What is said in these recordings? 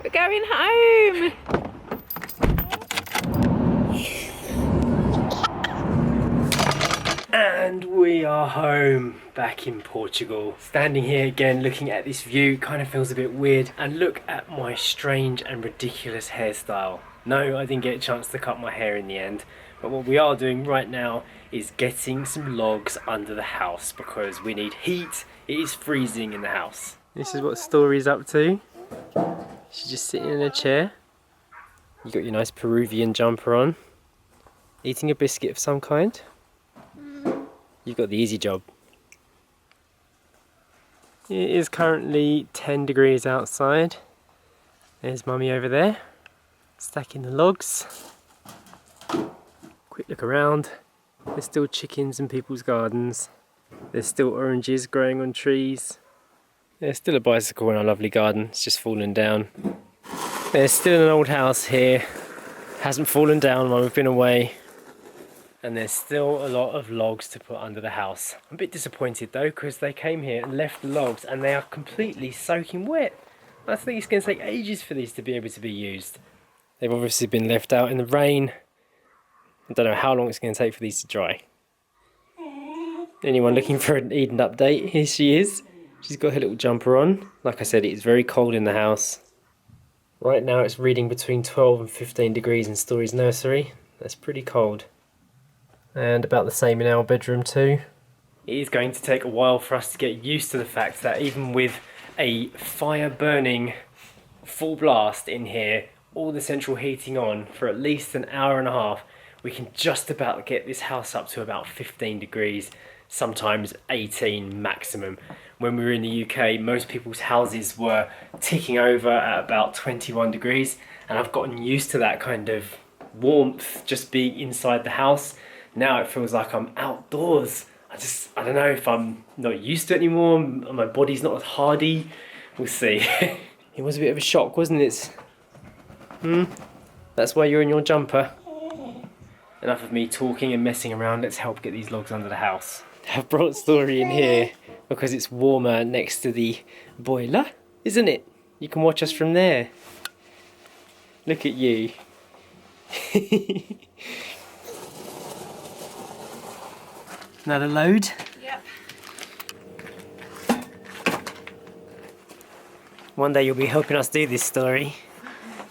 We're going home! And we are home, back in Portugal. Standing here again, looking at this view, kind of feels a bit weird. And look at my strange and ridiculous hairstyle. No, I didn't get a chance to cut my hair in the end. But what we are doing right now is getting some logs under the house because we need heat. It is freezing in the house. This is what Story's up to. She's just sitting in a chair. You got your nice Peruvian jumper on. Eating a biscuit of some kind. You've got the easy job. It is currently 10 degrees outside. There's Mummy over there, stacking the logs. Quick look around. There's still chickens in people's gardens. There's still oranges growing on trees. There's still a bicycle in our lovely garden. It's just fallen down. There's still an old house here. Hasn't fallen down while we've been away. And there's still a lot of logs to put under the house. I'm a bit disappointed though, because they came here and left the logs and they are completely soaking wet. I think it's going to take ages for these to be able to be used. They've obviously been left out in the rain. I don't know how long it's going to take for these to dry. Anyone looking for an Eden update? Here she is. She's got her little jumper on. Like I said, it is very cold in the house. Right now it's reading between 12 and 15 degrees in Story's nursery. That's pretty cold. And about the same in our bedroom too. It is going to take a while for us to get used to the fact that even with a fire burning full blast in here, all the central heating on for at least an hour and a half, we can just about get this house up to about 15 degrees, sometimes 18 maximum. When we were in the UK, most people's houses were ticking over at about 21 degrees, and I've gotten used to that kind of warmth just being inside the house. Now it feels like I'm outdoors. I don't know if I'm not used to it anymore, my body's not as hardy. We'll see. It was a bit of a shock, wasn't it? That's why you're in your jumper. Enough of me talking and messing around, let's help get these logs under the house. I've brought Story in here because it's warmer next to the boiler, isn't it? You can watch us from there. Look at you. Another load? Yep. One day you'll be helping us do this, Story,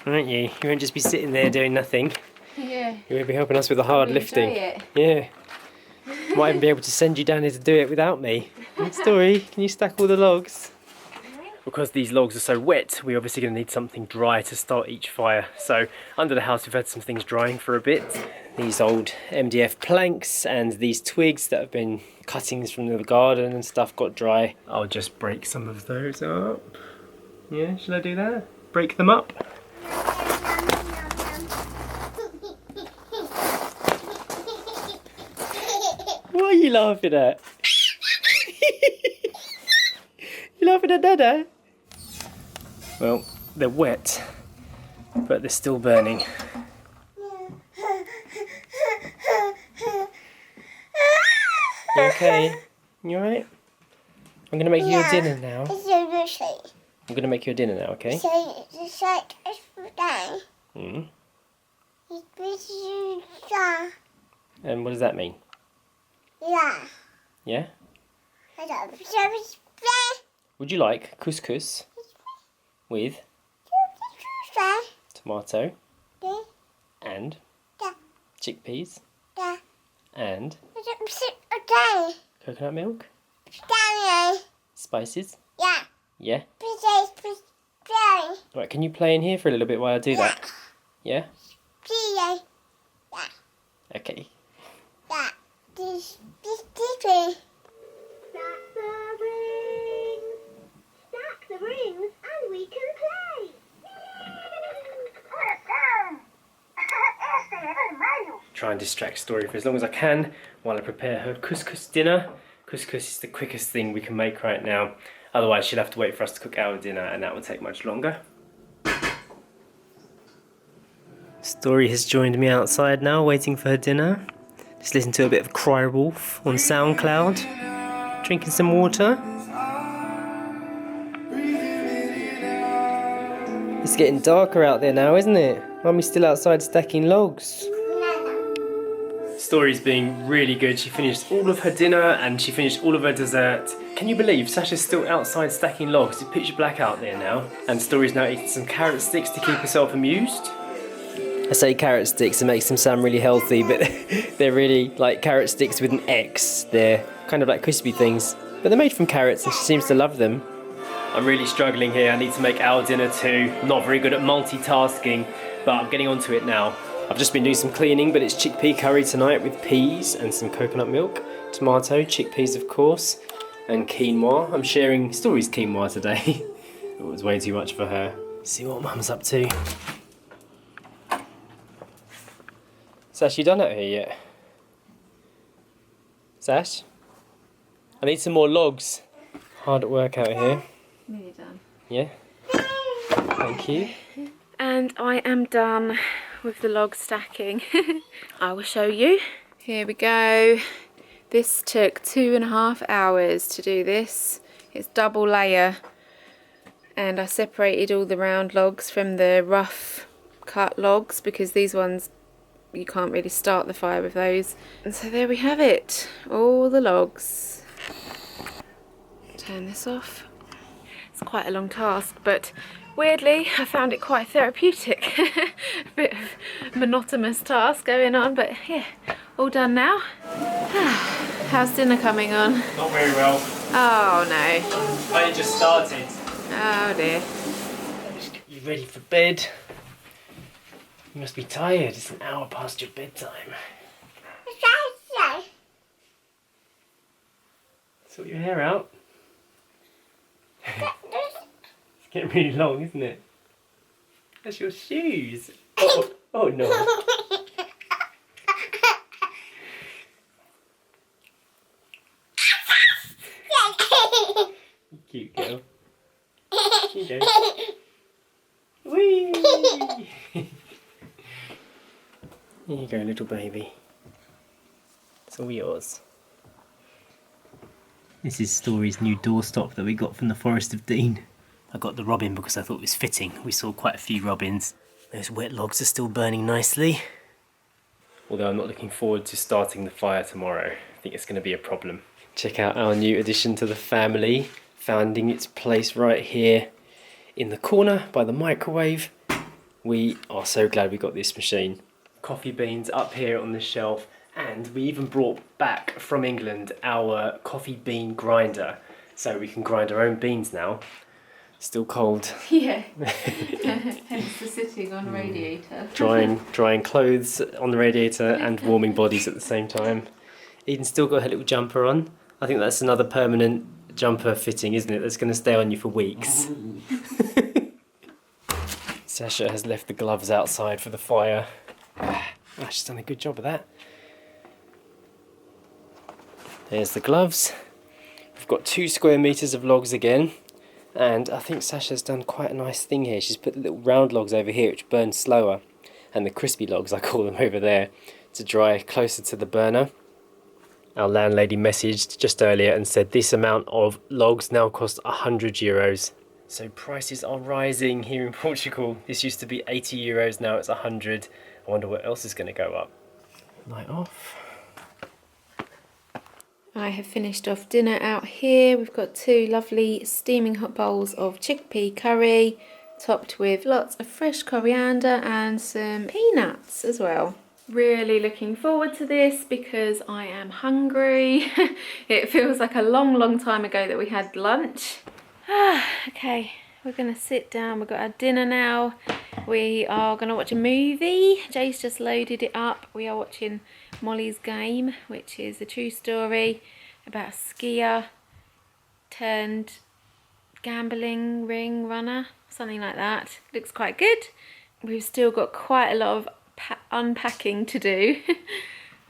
won't you? You won't just be sitting there doing nothing. Yeah. You will be helping us with the hard lifting. It. Yeah. Might even be able to send you down here to do it without me. Story, can you stack all the logs? Because these logs are so wet, we're obviously going to need something dry to start each fire. So under the house we've had some things drying for a bit. These old MDF planks and these twigs that have been cuttings from the garden and stuff got dry. I'll just break some of those up. Yeah, shall I do that? Break them up? What are you laughing at? You laughing at Dada? Well, they're wet, but they're still burning. You okay? You alright? I'm gonna make you your dinner now. I'm gonna make you a dinner now, okay? Mm. And what does that mean? Yeah? Would you like couscous with tomato and chickpeas and coconut milk? Spices? Yeah? Right, can you play in here for a little bit while I do that? Yeah? Okay. Stack the rings and we can play. Try and distract Story for as long as I can while I prepare her couscous dinner. Couscous is the quickest thing we can make right now. Otherwise she'll have to wait for us to cook our dinner and that would take much longer. Story has joined me outside now waiting for her dinner. Just listen to a bit of Cry Wolf on SoundCloud. Drinking some water. It's getting darker out there now, isn't it? Mummy's still outside stacking logs. Story's being really good. She finished all of her dinner and she finished all of her dessert. Can you believe Sasha's still outside stacking logs? It's pitch black out there now. And Story's now eating some carrot sticks to keep herself amused. I say carrot sticks, it makes them sound really healthy, but they're really like carrot sticks with an X. They're kind of like crispy things, but they're made from carrots and she seems to love them. I'm really struggling here. I need to make our dinner too. Not very good at multitasking, but I'm getting onto it now. I've just been doing some cleaning, but it's chickpea curry tonight with peas and some coconut milk, tomato, chickpeas of course, and quinoa. I'm sharing Story's quinoa today. It was way too much for her. See what Mum's up to. Sash, you done out here yet? Sash? I need some more logs. Hard at work out here. Nearly done. Yeah? Thank you. And I am done with the log stacking. I will show you. Here we go. This took 2.5 hours to do this. It's double layer. And I separated all the round logs from the rough cut logs because these ones, you can't really start the fire with those. And so there we have it. All the logs. Turn this off. It's quite a long task, but weirdly, I found it quite therapeutic. A bit of monotonous task going on, but yeah, all done now. How's dinner coming on? Not very well. Oh no. I just started. Oh dear. Just get you ready for bed. You must be tired. It's an hour past your bedtime. Sort your hair out. It's getting really long, isn't it? That's your shoes. Oh no. Cute girl. Here you go. Whee! Here you go, little baby. It's all yours. This is Story's new doorstop that we got from the Forest of Dean. I got the robin because I thought it was fitting. We saw quite a few robins. Those wet logs are still burning nicely. Although I'm not looking forward to starting the fire tomorrow. I think it's going to be a problem. Check out our new addition to the family. Finding its place right here in the corner by the microwave. We are so glad we got this machine. Coffee beans up here on the shelf. And we even brought back from England our coffee bean grinder. So we can grind our own beans now. Still cold. Yeah. Hence the sitting on a radiator. Drying clothes on the radiator and warming bodies at the same time. Eden's still got her little jumper on. I think that's another permanent jumper fitting, isn't it? That's going to stay on you for weeks. Sacha has left the gloves outside for the fire. She's done a good job of that. There's the gloves. We've got 2 square meters of logs again. And I think Sacha's done quite a nice thing here. She's put the little round logs over here which burn slower. And the crispy logs, I call them, over there to dry closer to the burner. Our landlady messaged just earlier and said this amount of logs now cost €100. So prices are rising here in Portugal. This used to be €80, now it's 100. I wonder what else is going to go up. Light off. I have finished off dinner out here. We've got 2 lovely steaming hot bowls of chickpea curry, topped with lots of fresh coriander and some peanuts as well. Really looking forward to this because I am hungry. It feels like a long time ago that we had lunch. Okay, we're gonna sit down. We've got our dinner now. We are gonna watch a movie. Jay's just loaded it up. We are watching Molly's Game, which is a true story about a skier turned gambling ring runner, something like that. Looks quite good. We've still got quite a lot of unpacking to do,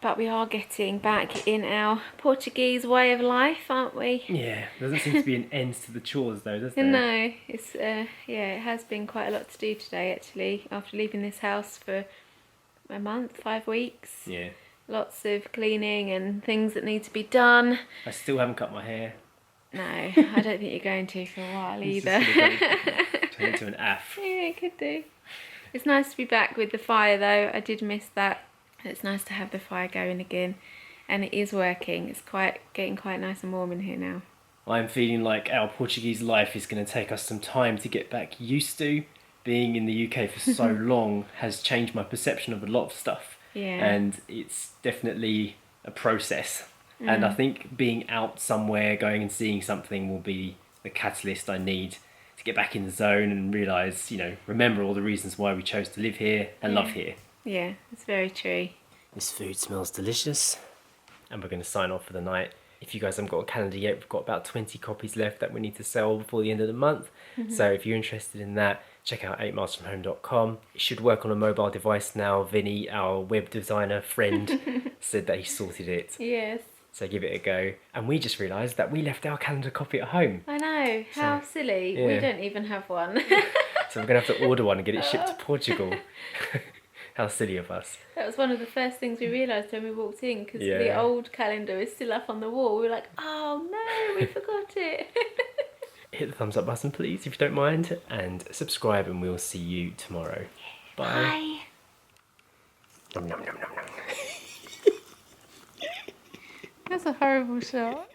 but we are getting back in our Portuguese way of life, aren't we? Yeah, there doesn't seem to be an end to the chores though, does there? No, it's yeah, it has been quite a lot to do today actually, after leaving this house for a month, 5 weeks. Yeah. Lots of cleaning and things that need to be done. I still haven't cut my hair. No, I don't think you're going to for a while either. Turn into an af. Yeah, it could do. It's nice to be back with the fire though. I did miss that. It's nice to have the fire going again. And it is working. It's getting quite nice and warm in here now. I'm feeling like our Portuguese life is going to take us some time to get back used to. Being in the UK for so long has changed my perception of a lot of stuff. Yeah. And it's definitely a process. And I think being out somewhere, going and seeing something will be the catalyst I need to get back in the zone and realise, remember all the reasons why we chose to live here and love here. Yeah, it's very true. This food smells delicious. And we're going to sign off for the night. If you guys haven't got a calendar yet, we've got about 20 copies left that we need to sell before the end of the month. So if you're interested in that, check out 8milesfromhome.com. It should work on a mobile device now. Vinny, our web designer friend, said that he sorted it. Yes. So give it a go. And we just realised that we left our calendar copy at home. I know, how silly. yeah. We don't even have one. So we're going to have to order one and get it shipped to Portugal. How silly of us. That was one of the first things we realised when we walked in, because Yeah. the old calendar is still up on the wall. We were like, oh no, we forgot it. Hit the thumbs up button, please, if you don't mind. And subscribe, and we'll see you tomorrow. Bye. Bye. Nom, nom, nom, nom, nom. That's a horrible shot.